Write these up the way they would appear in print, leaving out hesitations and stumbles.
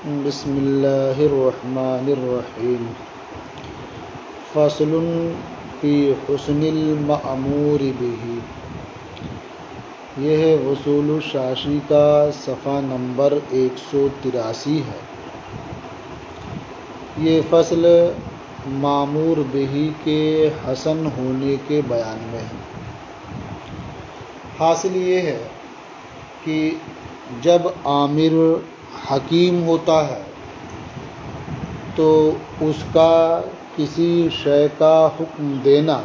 بسم اللہ الرحمن الرحیم فصل فی حسن المأمور بہ۔ یہ ہے اصول الشاشی کا صفحہ نمبر 183 ہے۔ یہ فصل مأمور بہ کے حسن ہونے کے بیان میں ہے۔ حاصل یہ ہے کہ جب آمر حکیم ہوتا ہے تو اس کا کسی شے کا حکم دینا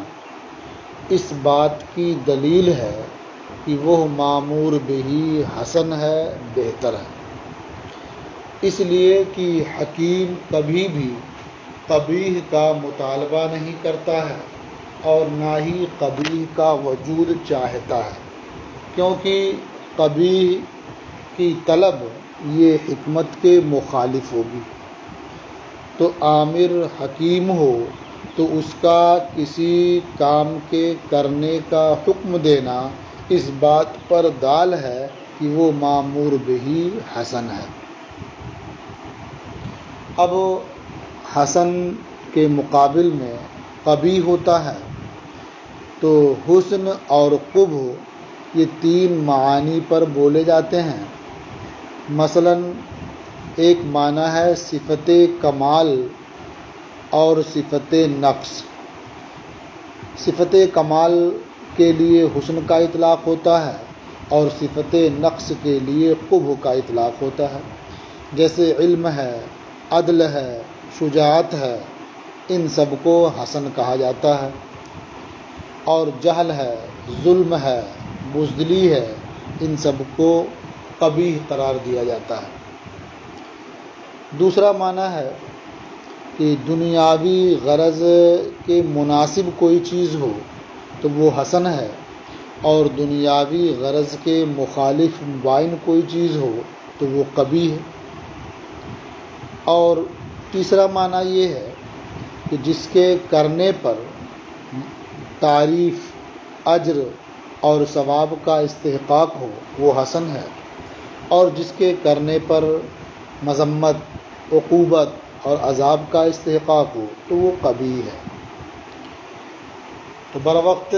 اس بات کی دلیل ہے کہ وہ مأمور بہ حسن ہے، بہتر ہے۔ اس لیے کہ حکیم کبھی بھی قبیح کا مطالبہ نہیں کرتا ہے اور نہ ہی قبیح کا وجود چاہتا ہے، کیونکہ قبیح کی طلب یہ حکمت کے مخالف ہوگی۔ تو آمر حکیم ہو تو اس کا کسی کام کے کرنے کا حکم دینا اس بات پر دال ہے کہ وہ مأمور بہ حسن ہے۔ اب حسن کے مقابل میں قبیح ہوتا ہے تو حسن اور قبح یہ تین معانی پر بولے جاتے ہیں۔ مثلاً ایک معنی ہے صفت کمال اور صفت نقص۔ صفت کمال کے لیے حسن کا اطلاق ہوتا ہے اور صفت نقص کے لیے قبح کا اطلاق ہوتا ہے۔ جیسے علم ہے، عدل ہے، شجاعت ہے، ان سب کو حسن کہا جاتا ہے، اور جہل ہے، ظلم ہے، بزدلی ہے، ان سب کو قبیح قرار دیا جاتا ہے۔ دوسرا معنی ہے کہ دنیاوی غرض کے مناسب کوئی چیز ہو تو وہ حسن ہے، اور دنیاوی غرض کے مخالف مباین کوئی چیز ہو تو وہ قبیح ہے۔ اور تیسرا معنی یہ ہے کہ جس کے کرنے پر تعریف، اجر اور ثواب کا استحقاق ہو وہ حسن ہے، اور جس کے کرنے پر مذمت، عقوبت اور عذاب کا استحقاق ہو تو وہ قبیح ہے۔ تو بروقت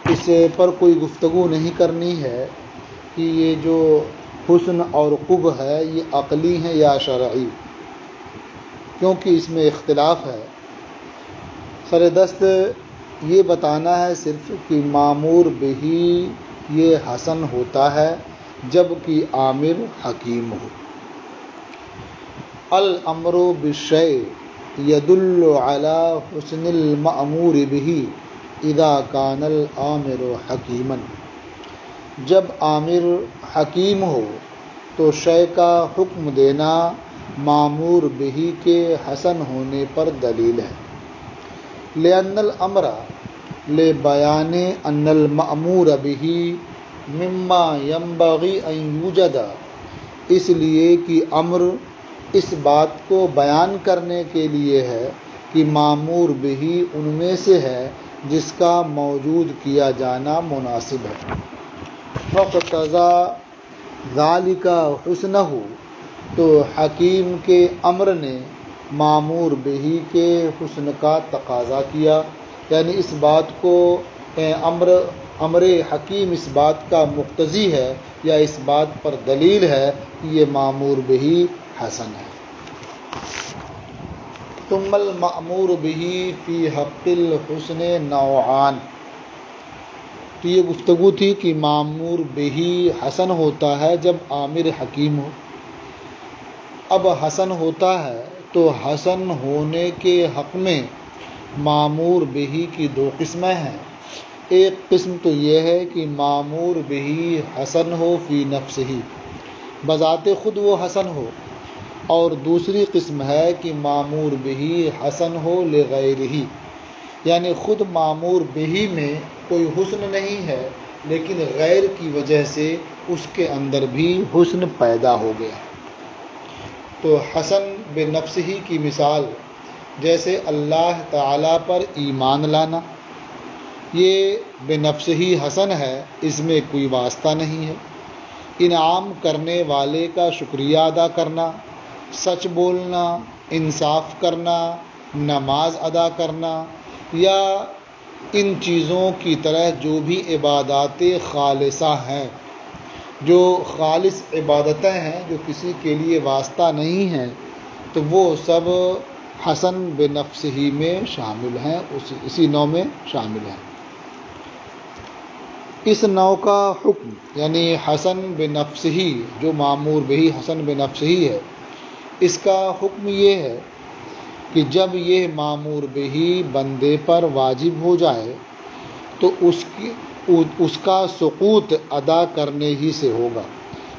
اس پر کوئی گفتگو نہیں کرنی ہے کہ یہ جو حسن اور قبح ہے یہ عقلی ہیں یا شرعی، کیونکہ اس میں اختلاف ہے۔ سر دست یہ بتانا ہے صرف کہ مأمور بہ یہ حسن ہوتا ہے جب کہ آمر حکیم ہو۔ الامر بالشیء یدل علی حسن المأمور بہ اذا کان الامر حکیما۔ جب آمر حکیم ہو تو شے کا حکم دینا مأمور بہ کے حسن ہونے پر دلیل ہے۔ لأن الامر لبیان ان المأمور بہ مما ينبغی ان یوجد، اس لیے کہ امر اس بات کو بیان کرنے کے لیے ہے کہ مأمور بہ ان میں سے ہے جس کا موجود کیا جانا مناسب ہے۔ فاقتضى ذلک حسنہ، تو حکیم کے امر نے مأمور بہ کے حسن کا تقاضا کیا، یعنی اس بات کو امر حکیم اس بات کا مقتضی ہے یا اس بات پر دلیل ہے کہ یہ مأمور بہ حسن ہے۔ ثم المأمور بہ فی حق الحسن نوعان۔ تو یہ گفتگو تھی کہ مأمور بہ حسن ہوتا ہے جب آمر حکیم ہو۔ اب حسن ہوتا ہے تو حسن ہونے کے حق میں مأمور بہ کی دو قسمیں ہیں۔ ایک قسم تو یہ ہے کہ مأمور بہ حسن ہو فی نفسہ، بذات خود وہ حسن ہو، اور دوسری قسم ہے کہ مأمور بہ حسن ہو لغیرہ، یعنی خود مأمور بہ میں کوئی حسن نہیں ہے لیکن غیر کی وجہ سے اس کے اندر بھی حسن پیدا ہو گیا۔ تو حسن بنفسہ کی مثال جیسے اللہ تعالیٰ پر ایمان لانا، یہ بنفسہ ہی حسن ہے، اس میں کوئی واسطہ نہیں ہے۔ انعام کرنے والے کا شکریہ ادا کرنا، سچ بولنا، انصاف کرنا، نماز ادا کرنا، یا ان چیزوں کی طرح جو بھی عبادات خالصہ ہیں، جو خالص عبادتیں ہیں، جو کسی کے لیے واسطہ نہیں ہیں، تو وہ سب حسن بنفس ہی میں شامل ہیں، اسی نوع میں شامل ہیں۔ اس نوع کا حکم یعنی حسن بنفس ہی، جو معمور بہی حسن بنفس ہی ہے، اس کا حکم یہ ہے کہ جب یہ معمور بہی بندے پر واجب ہو جائے تو اس کا سقوط ادا کرنے ہی سے ہوگا،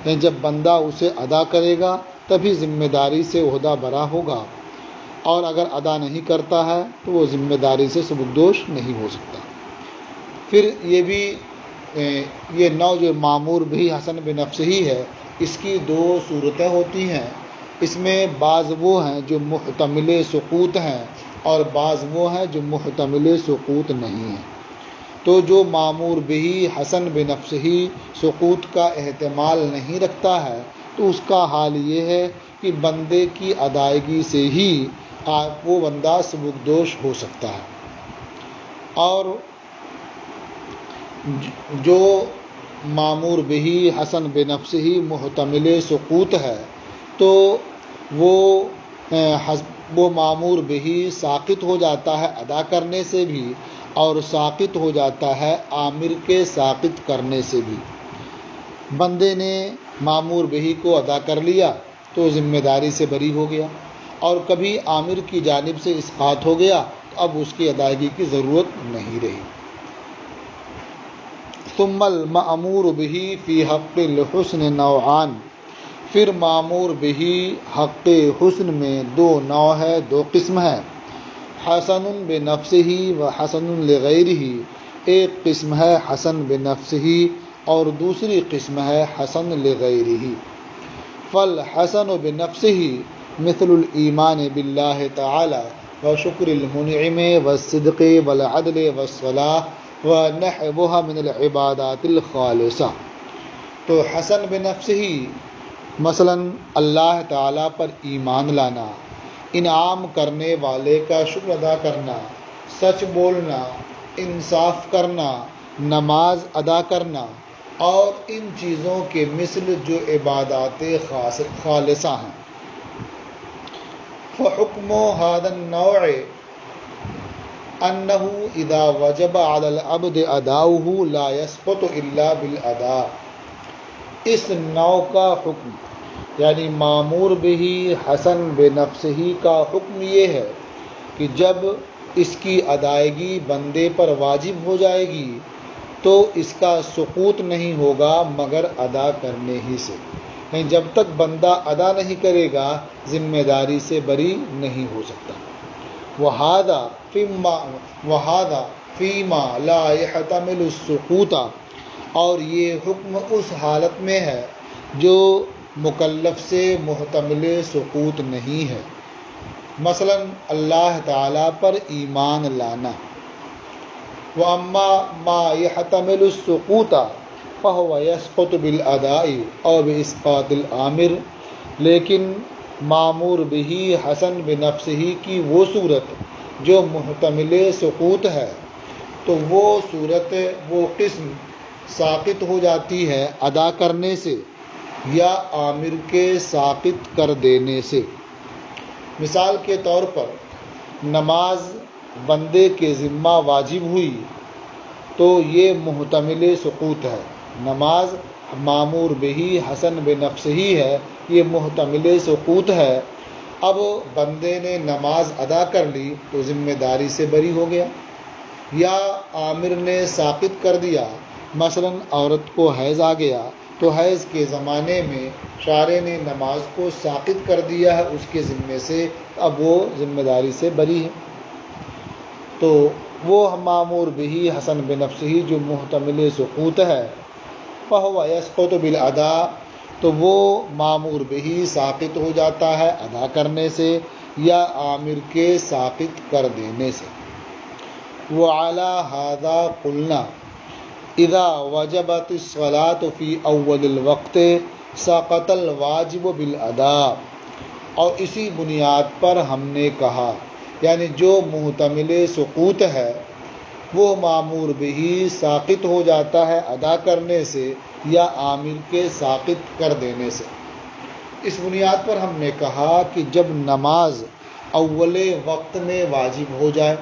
یعنی جب بندہ اسے ادا کرے گا تبھی ذمہ داری سے عہدہ برا ہوگا، اور اگر ادا نہیں کرتا ہے تو وہ ذمہ داری سے سبکدوش نہیں ہو سکتا۔ پھر یہ نوع جو معمور بھی حسن بنفس ہی ہے، اس کی دو صورتیں ہوتی ہیں۔ اس میں بعض وہ ہیں جو محتمل سقوط ہیں اور بعض وہ ہیں جو محتمل سقوط نہیں ہیں۔ تو جو معمور بھی حسن بنفس ہی سقوط کا احتمال نہیں رکھتا ہے تو اس کا حال یہ ہے کہ بندے کی ادائیگی سے ہی وہ بندہ سبکدوش ہو سکتا ہے، اور جو معمور بہی حسن بنفس ہی محتمل سقوط ہے تو وہ معمور بہی ساقط ہو جاتا ہے ادا کرنے سے بھی، اور ساقط ہو جاتا ہے آمر کے ساقط کرنے سے بھی۔ بندے نے معمور بہی کو ادا کر لیا تو ذمہ داری سے بری ہو گیا، اور کبھی آمر کی جانب سے اسقاط ہو گیا تو اب اس کی ادائیگی کی ضرورت نہیں رہی۔ ثم المأمور به فی حق الحسن نوعان، پھر معمور بہی حق حسن میں دو نوع ہے، دو قسم ہے۔ حسن بنفسہ و حسن لغیرہ، ایک قسم ہے حسن بنفسہ اور دوسری قسم ہے حسن لغیرہ۔ فالحسن بنفسہ مثل الایمان باللہ تعالی وشکر المنعم والصدق والعدل والصلاح ونحوها من العبادات الخالصہ۔ تو حسن بنفسہ مثلا اللہ تعالیٰ پر ایمان لانا، انعام کرنے والے کا شکر ادا کرنا، سچ بولنا، انصاف کرنا، نماز ادا کرنا، اور ان چیزوں کے مثل جو عبادات خالصہ ہیں۔ فحکم هذا النوع انہ اذا وجب علی العبد اداؤہ لا یسقط الا بالاداء۔ اس نوع کا حکم یعنی معمور بہی حسن بنفس ہی کا حکم یہ ہے کہ جب اس کی ادائیگی بندے پر واجب ہو جائے گی تو اس کا سقوط نہیں ہوگا مگر ادا کرنے ہی سے، یعنی جب تک بندہ ادا نہیں کرے گا ذمہ داری سے بری نہیں ہو سکتا۔ وَهَذَا فِيمَا لَا يَحْتَمِلُ السُّقُوطَ، اور یہ حکم اس حالت میں ہے جو مکلف سے محتمل سقوط نہیں ہے۔ مثلا اللہ تعالیٰ پر ایمان لانا۔ وَأَمَّا مَا يَحْتَمِلُ السُّقُوطَ فَهُوَ يَسْقُطُ بِالْأَدَاءِ أَوْ بِإِسْقَاطِ الْآمِرِ، لیکن معمور بہی حسن بنفس ہی کی وہ صورت جو محتمل سقوط ہے تو وہ صورت، وہ قسم ساقط ہو جاتی ہے ادا کرنے سے یا آمر کے ساقط کر دینے سے۔ مثال کے طور پر نماز بندے کے ذمہ واجب ہوئی تو یہ محتمل سقوط ہے، نماز معمور بہی حسن بنفس ہی ہے، یہ محتمل سقوط ہے۔ اب بندے نے نماز ادا کر لی تو ذمہ داری سے بری ہو گیا، یا آمر نے ساقط کر دیا، مثلا عورت کو حیض آ گیا تو حیض کے زمانے میں شارع نے نماز کو ساقط کر دیا ہے اس کے ذمے سے، اب وہ ذمہ داری سے بری ہے۔ تو وہ معمور بہی حسن بنفس ہی جو محتمل سقوط ہے، فَهُوَ يَسْقُطُ بِالْأَدَاءِ، تو وہ معمور بہی ساقط ہو جاتا ہے ادا کرنے سے یا آمر کے ساقط کر دینے سے۔ وَعَلَى هَذَا قُلْنَا إِذَا وَجَبَتِ الصَّلَاةُ فِي أَوَّلِ الْوَقْتِ سَقَطَ الْوَاجِبُ بِالْأَدَاءِ، اور اسی بنیاد پر ہم نے کہا، یعنی جو محتمل سقوط ہے وہ مامور بہی ساقط ہو جاتا ہے ادا کرنے سے یا عامل کے ساقط کر دینے سے۔ اس بنیاد پر ہم نے کہا کہ جب نماز اول وقت میں واجب ہو جائے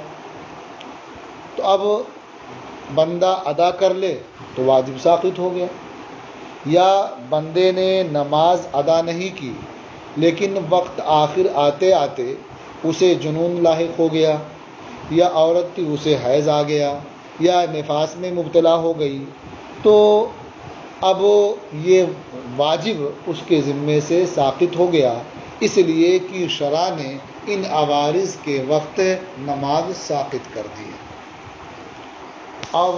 تو اب بندہ ادا کر لے تو واجب ساقط ہو گیا، یا بندے نے نماز ادا نہیں کی لیکن وقت آخر آتے آتے اسے جنون لاحق ہو گیا، یا عورت تھی اسے حیض آ گیا، یا نفاس میں مبتلا ہو گئی، تو اب یہ واجب اس کے ذمے سے ساقط ہو گیا، اس لیے کہ شرع نے ان عوارض کے وقت نماز ساقط کر دی ہے۔ اب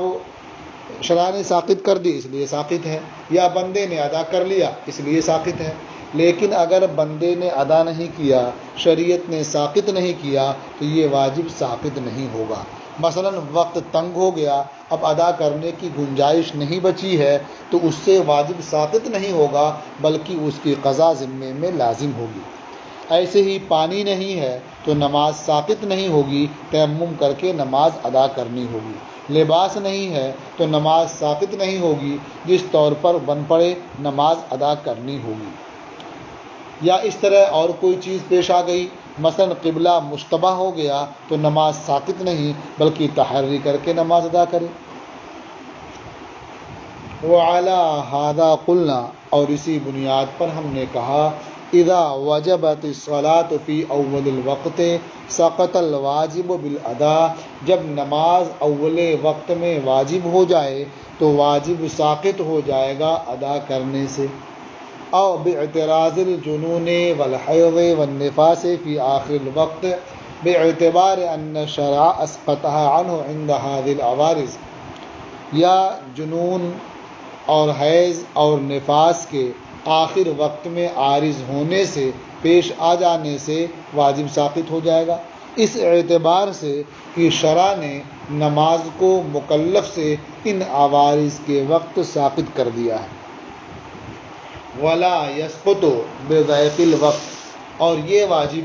شرع نے ساقط کر دی اس لیے ساقط ہے، یا بندے نے ادا کر لیا اس لیے ساقط ہے۔ لیکن اگر بندے نے ادا نہیں کیا، شریعت نے ساقط نہیں کیا، تو یہ واجب ساقط نہیں ہوگا۔ مثلا وقت تنگ ہو گیا، اب ادا کرنے کی گنجائش نہیں بچی ہے، تو اس سے واجب ساقط نہیں ہوگا بلکہ اس کی قضا ذمے میں لازم ہوگی۔ ایسے ہی پانی نہیں ہے تو نماز ساقط نہیں ہوگی، تیمم کر کے نماز ادا کرنی ہوگی۔ لباس نہیں ہے تو نماز ساقط نہیں ہوگی، جس طور پر بن پڑے نماز ادا کرنی ہوگی۔ یا اس طرح اور کوئی چیز پیش آ گئی، مثلا قبلہ مشتبہ ہو گیا تو نماز ساقط نہیں بلکہ تحری کر کے نماز ادا کرے۔ وعلی ھذا قلنا، اور اسی بنیاد پر ہم نے کہا، اذا وجبت الصلاۃ فی اول الوقت سقط الواجب بالادا، جب نماز اول وقت میں واجب ہو جائے تو واجب ساقط ہو جائے گا ادا کرنے سے۔ او باعتراض الجنون والحیض والنفاس فی آخر الوقت باعتبار ان الشرع اسقطها عنہ عند هذه العوارض، یا جنون اور حیض اور نفاس کے آخر وقت میں عارض ہونے سے، پیش آ جانے سے واجب ساقط ہو جائے گا، اس اعتبار سے کہ شرع نے نماز کو مکلف سے ان عوارض کے وقت ساقط کر دیا ہے۔ ولا یسقط بضیق الوقت، اور یہ واجب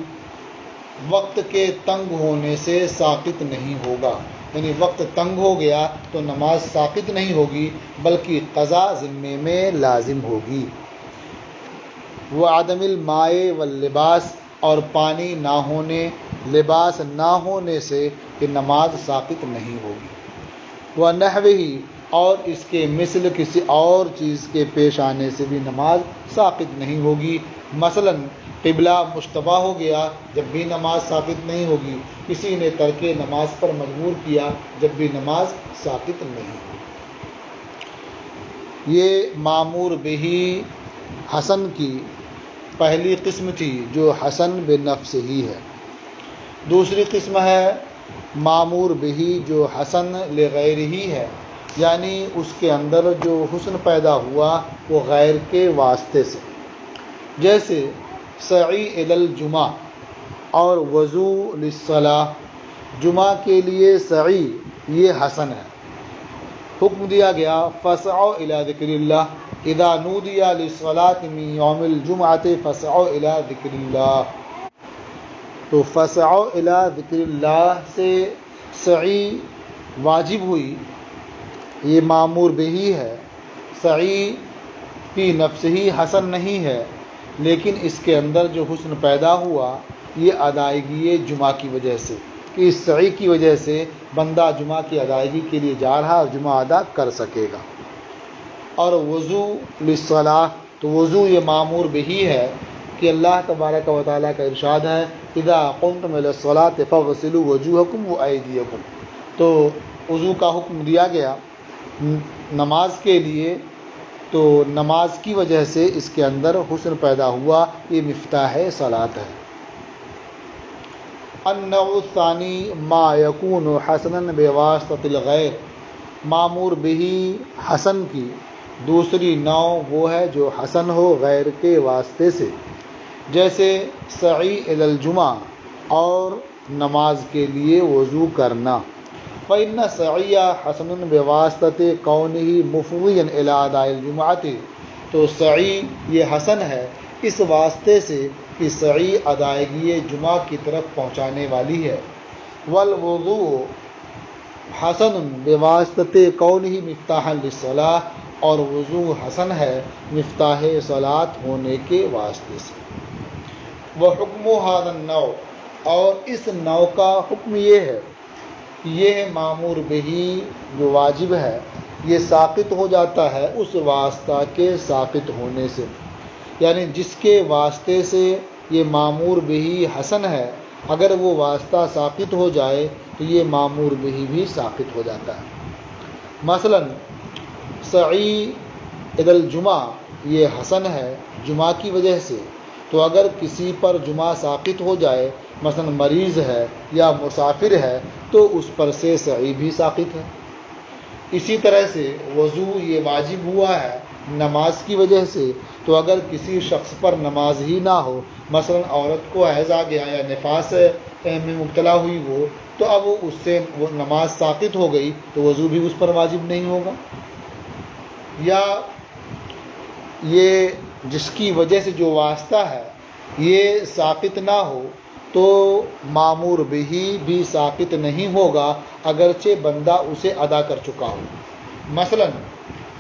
وقت کے تنگ ہونے سے ساقط نہیں ہوگا، یعنی وقت تنگ ہو گیا تو نماز ساقط نہیں ہوگی بلکہ قضا ذمے میں لازم ہوگی۔ وعدم الماء واللباس، اور پانی نہ ہونے، لباس نہ ہونے سے کہ نماز ساقط نہیں ہوگی۔ ونحوہ، اور اس کے مثل کسی اور چیز کے پیش آنے سے بھی نماز ساقط نہیں ہوگی۔ مثلا قبلہ مشتبہ ہو گیا، جب بھی نماز ساقط نہیں ہوگی۔ کسی نے ترک نماز پر مجبور کیا، جب بھی نماز ساقط نہیں ہوگی۔ یہ مامور بہی حسن کی پہلی قسم تھی جو حسن بنفس ہی ہے۔ دوسری قسم ہے مامور بہی جو حسن لغیر ہی ہے، یعنی اس کے اندر جو حسن پیدا ہوا وہ غیر کے واسطے سے، جیسے سعی الی الجمعہ اور وضو للصلاۃ، جمعہ کے لیے سعی یہ حسن ہے۔ حکم دیا گیا فسعوا الی ذکر اللہ، اذا نودی للصلاۃ من یوم الجمعۃ فسعوا الی ذکر اللہ، تو فسعوا الی ذکر اللہ سے سعی واجب ہوئی، یہ مامور بہی ہے۔ سعی فی نفس ہی حسن نہیں ہے، لیکن اس کے اندر جو حسن پیدا ہوا یہ ادائیگی جمعہ کی وجہ سے، کہ اس سعی کی وجہ سے بندہ جمعہ کی ادائیگی کے لیے جا رہا اور جمعہ ادا کر سکے گا۔ اور وضو للصلاۃ، تو وضو یہ مامور بہی ہے کہ اللہ تبارک و تعالیٰ کا ارشاد ہے اذا قمتم الی الصلاۃ فاغسلوا وجوہکم وایدیکم، تو وضو کا حکم دیا گیا نماز کے لیے، تو نماز کی وجہ سے اس کے اندر حسن پیدا ہوا، یہ مفتاح صلاۃ ہے۔ النوع الثانی ما یکون حسنا بواسطۃ الغیر، مامور بہی حسن کی دوسری نوع وہ ہے جو حسن ہو غیر کے واسطے سے، جیسے سعی الی الجمعہ اور نماز کے لیے وضو کرنا۔ فإن السعی حسن بواسطۃ کونہ مفضیا الی اداء الجمعۃ، تو سعی یہ حسن ہے اس واسطے سے کہ سعی ادائیگی جمعہ کی طرف پہنچانے والی ہے۔ والوضوء حسن بواسطہ کونہ مفتاحا للصلاۃ، اور وضو حسن ہے مفتاح صلاۃ ہونے کے واسطے سے۔ وحکم ھذا النوع، اور اس نوع کا حکم یہ ہے کہ یہ معمور بہی جو واجب ہے یہ ساقط ہو جاتا ہے اس واسطہ کے ساقط ہونے سے، یعنی جس کے واسطے سے یہ معمور بہی حسن ہے، اگر وہ واسطہ ساقط ہو جائے تو یہ معمور بہی بھی ساقط ہو جاتا ہے۔ مثلا سعی الی الجمعہ یہ حسن ہے جمعہ کی وجہ سے، تو اگر کسی پر جمعہ ساقط ہو جائے، مثلا مریض ہے یا مسافر ہے، تو اس پر سے سعی بھی ساقط ہے۔ اسی طرح سے وضو یہ واجب ہوا ہے نماز کی وجہ سے، تو اگر کسی شخص پر نماز ہی نہ ہو، مثلا عورت کو حیض آ گیا یا نفاس میں مبتلا ہوئی وہ، تو اب اس سے وہ نماز ساقط ہو گئی تو وضو بھی اس پر واجب نہیں ہوگا۔ یا یہ جس کی وجہ سے جو واسطہ ہے یہ ساقط نہ ہو تو معمور بہی بھی ساقط نہیں ہوگا اگرچہ بندہ اسے ادا کر چکا ہو۔ مثلا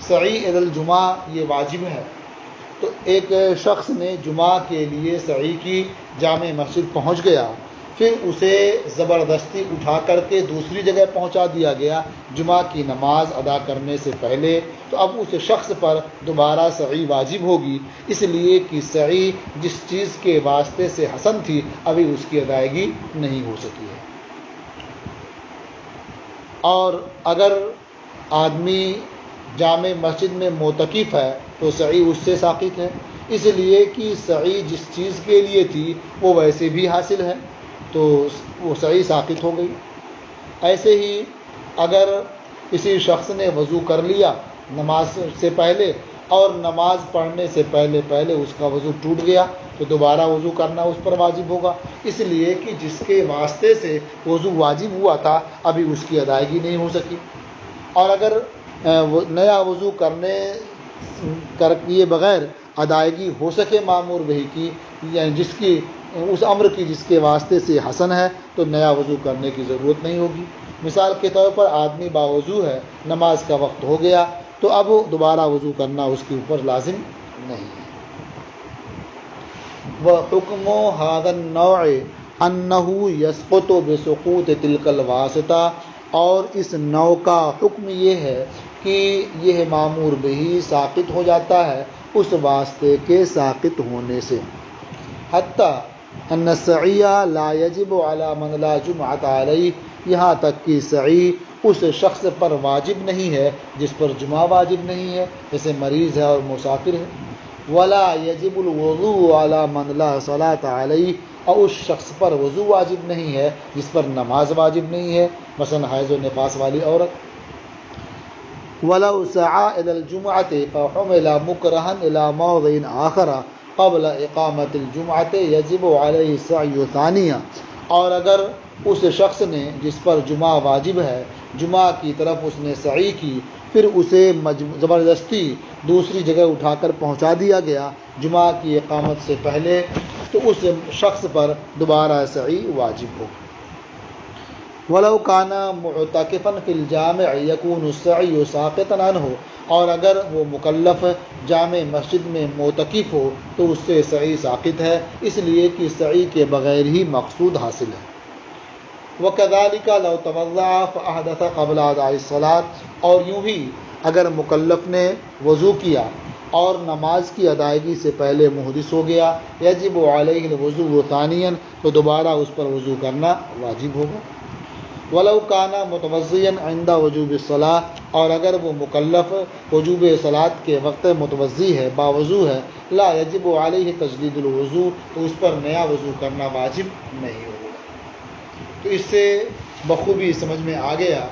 سعی الی الجمعہ یہ واجب ہے، تو ایک شخص نے جمعہ کے لیے سعی کی، جامع مسجد پہنچ گیا، پھر اسے زبردستی اٹھا کر کے دوسری جگہ پہنچا دیا گیا جمعہ کی نماز ادا کرنے سے پہلے، تو اب اس شخص پر دوبارہ سعی واجب ہوگی، اس لیے کہ سعی جس چیز کے واسطے سے حسن تھی ابھی اس کی ادائیگی نہیں ہو سکی ہے۔ اور اگر آدمی جامع مسجد میں معتکف ہے تو سعی اس سے ساقط ہے، اس لیے کہ سعی جس چیز کے لیے تھی وہ ویسے بھی حاصل ہے تو وہ سعی ساقط ہو گئی۔ ایسے ہی اگر کسی شخص نے وضو کر لیا نماز سے پہلے اور نماز پڑھنے سے پہلے اس کا وضو ٹوٹ گیا تو دوبارہ وضو کرنا اس پر واجب ہوگا، اس لیے کہ جس کے واسطے سے وضو واجب ہوا تھا ابھی اس کی ادائیگی نہیں ہو سکی۔ اور اگر نیا وضو کیے بغیر ادائیگی ہو سکے معمور بہی کی، یعنی جس کی اس امر کی جس کے واسطے سے حسن ہے، تو نیا وضو کرنے کی ضرورت نہیں ہوگی۔ مثال کے طور پر آدمی باوضو ہے، نماز کا وقت ہو گیا تو اب دوبارہ وضو کرنا اس کے اوپر لازم نہیں ہے۔ وحکم ھذا النوع انہ یسقط بسقوط تلک الواسطہ، اور اس نوع کا حکم یہ ہے کہ یہ معمور بہی ساقط ہو جاتا ہے اس واسطے کے ساقط ہونے سے۔ حتی ان السعی لا یجب علی من لا جمعۃ علیہ، یہاں تک کہ سعی اس شخص پر واجب نہیں ہے جس پر جمعہ واجب نہیں ہے، جیسے مریض ہے اور مسافر ہے۔ ولا یجب الوضوء علی من لا صلاۃ علیہ، اور اس شخص پر وضو واجب نہیں ہے جس پر نماز واجب نہیں ہے، مثلا حیض و نفاس والی عورت۔ ولو سعى الى الجمعة فحمل مكرها الى موضع آخر قبل اقامت الجمعة یجب علیہ السعی ثانیہ، اور اگر اس شخص نے جس پر جمعہ واجب ہے جمعہ کی طرف اس نے سعی کی، پھر اسے زبردستی دوسری جگہ اٹھا کر پہنچا دیا گیا جمعہ کی اقامت سے پہلے، تو اس شخص پر دوبارہ سعی واجب ہو۔ ولو کان معتکفا فی الجامع یکون السعی ساقطا عنہ، اور اگر وہ مکلف جامع مسجد میں معتکف ہو تو اس سے سعی ساقط ہے، اس لیے کہ سعی کے بغیر ہی مقصود حاصل ہے۔ وکذالک لو توضأ فاحدث قبل اداء الصلاۃ، اور یوں ہی اگر مکلف نے وضو کیا اور نماز کی ادائیگی سے پہلے محدث ہو گیا، یجب علیہ الوضوء ثانیا، تو دوبارہ اس پر وضو کرنا واجب ہوگا۔ ولو کان متوضیا عند وجوب الصلاۃ، اور اگر وہ مکلف وجوب صلاۃ کے وقت متوضی ہے، باوضو ہے، لا یجب علیہ تجدید الوضوء، تو اس پر نیا وضو کرنا واجب نہیں ہوگا۔ تو اس سے بخوبی سمجھ میں آ گیا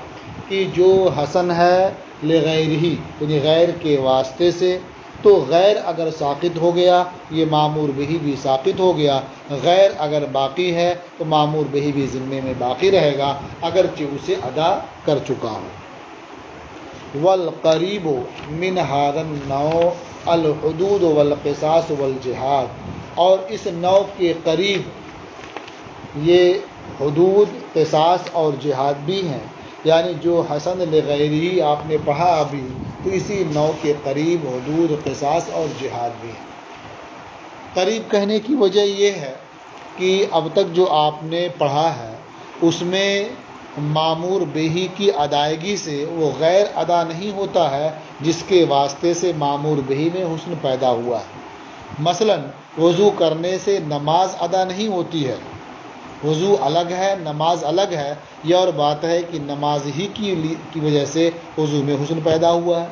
کہ جو حسن ہے لغیر ہی، یعنی غیر کے واسطے سے، تو غیر اگر ساقط ہو گیا یہ معمور بہی بھی ساقط ہو گیا، غیر اگر باقی ہے تو معمور بہی بھی ذمے میں باقی رہے گا اگرچہ اسے ادا کر چکا ہو۔ والقریب من ھذا النوع الحدود والقصاص والجہاد، اور اس نوع کے قریب یہ حدود، قصاص اور جہاد بھی ہیں، یعنی جو حسن لغیرہ آپ نے پڑھا ابھی، تو اسی نوع کے قریب حدود، قصاص اور جہاد بھی ہیں۔ قریب کہنے کی وجہ یہ ہے کہ اب تک جو آپ نے پڑھا ہے اس میں مامور بہی کی ادائیگی سے وہ غیر ادا نہیں ہوتا ہے جس کے واسطے سے مامور بہی میں حسن پیدا ہوا ہے۔ مثلا وضو کرنے سے نماز ادا نہیں ہوتی ہے، وضو الگ ہے، نماز الگ ہے۔ یہ اور بات ہے کہ نماز ہی کی وجہ سے وضو میں حسن پیدا ہوا ہے،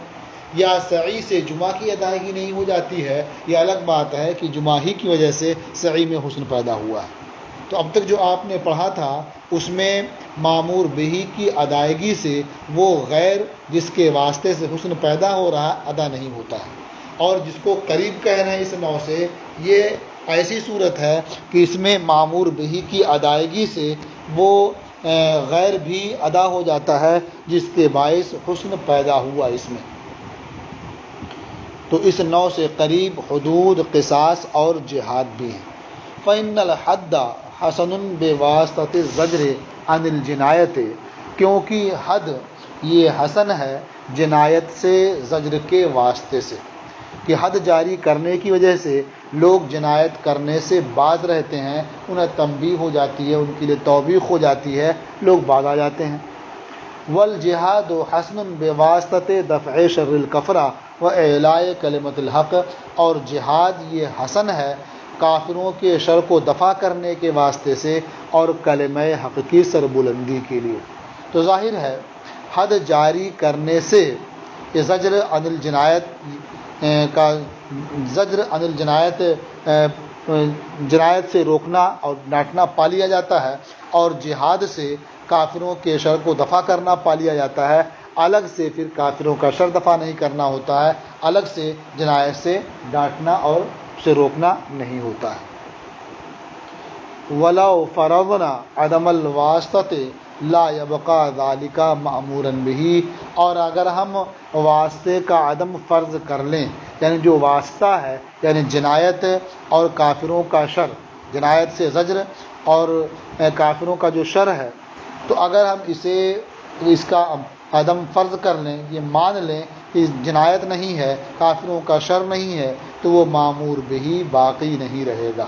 یا سعی سے جمعہ کی ادائیگی نہیں ہو جاتی ہے، یہ الگ بات ہے کہ جمعہ ہی کی وجہ سے سعی میں حسن پیدا ہوا ہے۔ تو اب تک جو آپ نے پڑھا تھا اس میں مامور بہی کی ادائیگی سے وہ غیر جس کے واسطے سے حسن پیدا ہو رہا ادا نہیں ہوتا ہے، اور جس کو قریب کہہ رہے ہیں اس نوع سے، یہ ایسی صورت ہے کہ اس میں مامور بہی کی ادائیگی سے وہ غیر بھی ادا ہو جاتا ہے جس کے باعث حسن پیدا ہوا اس میں۔ تو اس نوع سے قریب حدود، قصاص اور جہاد بھی ہیں۔ فَإِنَّ الْحَدَّ حَسَنٌ بِوَاسْطَةِ الزَّجْرِ عَنِ الْجِنَایَةِ، کیونکہ حد یہ حسن ہے جنایت سے، زجر کے واسطے سے، کہ حد جاری کرنے کی وجہ سے لوگ جنایت کرنے سے باز رہتے ہیں، انہیں تنبیہ ہو جاتی ہے، ان کے لیے توبیخ ہو جاتی ہے، لوگ باز آ جاتے ہیں۔ والجہاد حسن بواسطة دفع شر الکفرہ واعلاء کلمۃ الحق، اور جہاد یہ حسن ہے کافروں کے شر کو دفع کرنے کے واسطے سے اور کلمہ حق کی سربلندی کے لیے۔ تو ظاہر ہے حد جاری کرنے سے یہ زجر عن الجنایت کا زجر عن الجنایت جنایت سے روکنا اور ڈانٹنا پا لیا جاتا ہے، اور جہاد سے کافروں کے شر کو دفع کرنا پا لیا جاتا ہے۔ الگ سے پھر کافروں کا شر دفع نہیں کرنا ہوتا ہے، الگ سے جنایت سے ڈانٹنا اور اسے روکنا نہیں ہوتا ہے۔ وَلَوْ فَرَضْنَا عَدَمَ الْوَاسْطَةِ لَا يَبْقَى ذَلِكَ مَأْمُورًا بِهِ، اور اگر ہم واسطے کا عدم فرض کر لیں، یعنی جو واسطہ ہے، یعنی جنایت اور کافروں کا شر، جنایت سے زجر اور کافروں کا جو شر ہے، تو اگر ہم اس کا عدم فرض کر لیں، یہ مان لیں کہ جنایت نہیں ہے، کافروں کا شر نہیں ہے، تو وہ مامور بہی باقی نہیں رہے گا،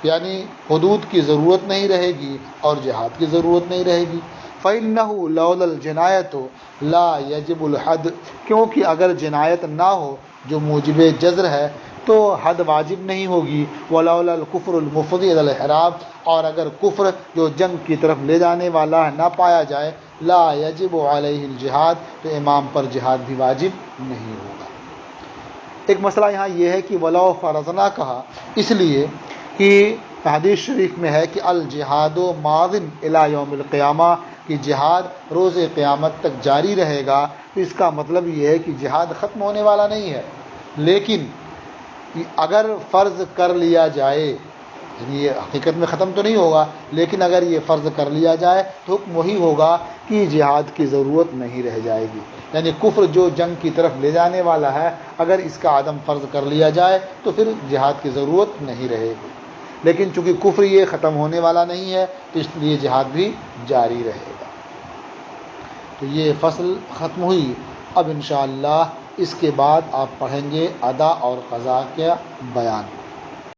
یعنی حدود کی ضرورت نہیں رہے گی اور جہاد کی ضرورت نہیں رہے گی۔ فَإِنَّهُ لَوْلَا الْجِنَایَةُ لَا يَجِبُ الْحَدُّ، کیونکہ اگر جنایت نہ ہو جو موجب جزر ہے تو حد واجب نہیں ہوگی۔ وَلَوْلَا الْكُفْرُ الْمُفْضِي إِلَى الْإِحْرَامِ، اور اگر کفر جو جنگ کی طرف لے جانے والا ہے نہ پایا جائے، لا يجب علیہ الجہاد، تو امام پر جہاد بھی واجب نہیں ہوگا۔ ایک مسئلہ یہاں یہ ہے کہ وَلَوْ فَرَضْنَا کہا اس لیے کہ حدیث شریف میں ہے کہ الجہاد ماضٍ الی یوم القیامہ، کہ جہاد روز قیامت تک جاری رہے گا۔ تو اس کا مطلب یہ ہے کہ جہاد ختم ہونے والا نہیں ہے، لیکن اگر فرض کر لیا جائے، یعنی یہ حقیقت میں ختم تو نہیں ہوگا، لیکن اگر یہ فرض کر لیا جائے تو حکم وہی ہوگا کہ جہاد کی ضرورت نہیں رہ جائے گی، یعنی کفر جو جنگ کی طرف لے جانے والا ہے، اگر اس کا عدم فرض کر لیا جائے تو پھر جہاد کی ضرورت نہیں رہے گی، لیکن چونکہ کفر یہ ختم ہونے والا نہیں ہے تو اس لیے جہاد بھی جاری رہے گا۔ تو یہ فصل ختم ہوئی۔ اب انشاءاللہ اس کے بعد آپ پڑھیں گے ادا اور قضا کا بیان۔